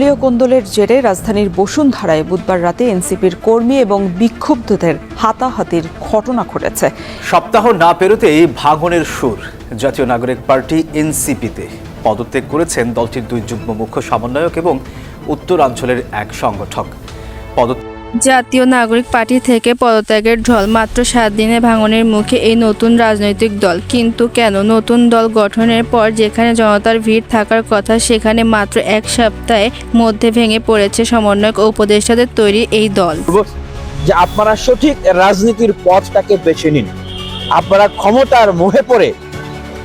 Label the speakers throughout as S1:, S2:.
S1: দলীয় কোন্দলের জেরে রাজধানীর বসুন্ধরায় বুধবার রাতে এনসিপির কর্মী এবং বিক্ষুব্ধদের হাতাহাতির ঘটনা ঘটেছে।
S2: সপ্তাহ না পেরোতেই ভাঙনের সুর জাতীয় নাগরিক পার্টি এনসিপিতে। পদত্যাগ করেছেন দলটির দুই যুগ্ম মুখ্য সমন্বয়ক এবং উত্তরাঞ্চলের এক সংগঠক।
S3: জাতীয় নাগরিক পার্টি থেকে পদত্যাগের ঢল। মাত্র 7 দিনে ভাঙনের মুখে এই নতুন রাজনৈতিক দল। কিন্তু কেন? নতুন দল গঠনের পর যেখানে জনতার ভিড় থাকার কথা, সেখানে মাত্র এক সপ্তাহের মধ্যে ভেঙে পড়েছে সমন্বয়ক ও উপদেষ্টাদের তৈরি এই দল।
S4: যে আপনারা সঠিক রাজনীতির পথটাকে বেছে নিন। আপনারা ক্ষমতার মোহে পড়ে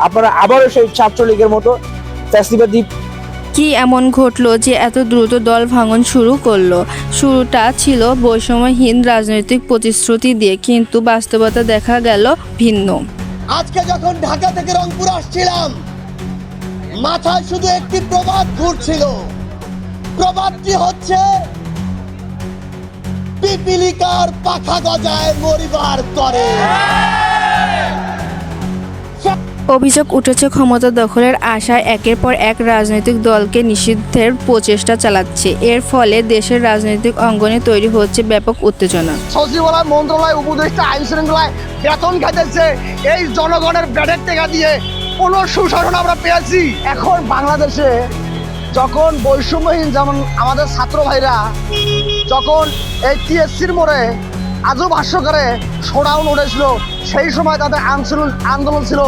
S4: আপনারা আবারও সেই ছাত্রলীগের মতো ফ্যাসিবাদী।
S3: কি এমন ঘটলো যে এত দ্রুত দল ভাঙন শুরু করলো? শুরুটা ছিল বৈষম্যহীন রাজনৈতিক প্রতিশ্রুতি দিয়ে, কিন্তু বাস্তবতা দেখা গেল ভিন্ন।
S5: আজকে যখন ঢাকা থেকে রংপুর আসছিলাম, মাথায় শুধু একটি প্রবাদ ঘুরছিল। প্রবাদটি হচ্ছে, পিপিলিকার পাখা গজায় মরিবার তরে।
S3: অভিযোগ উঠেছে ক্ষমতা দখলের আশায় একের পর এক রাজনৈতিক দলকে নিষিদ্ধের প্রচেষ্টা চালাচ্ছে। এর ফলে দেশের রাজনৈতিক অঙ্গনে তৈরি হচ্ছে ব্যাপক উত্তেজনা।
S5: সচিবালয়, মন্ত্রণালয়, উপদেষ্টা, আইন শৃঙ্খলায় বেতন খাইতেছে এই জনগণের ব্যাডের টাকা দিয়ে। কোনো সুশাসন আমরা পেয়েছি? এখন বাংলাদেশে যখন বৈষম্যহীন, যেমন আমাদের ছাত্র ভাইরা যখন এই টিএসসির মোড়ে আজব হাস্যকরে শোডাউন উঠেছিল, সেই সময় তাদের আন্দোলন ছিল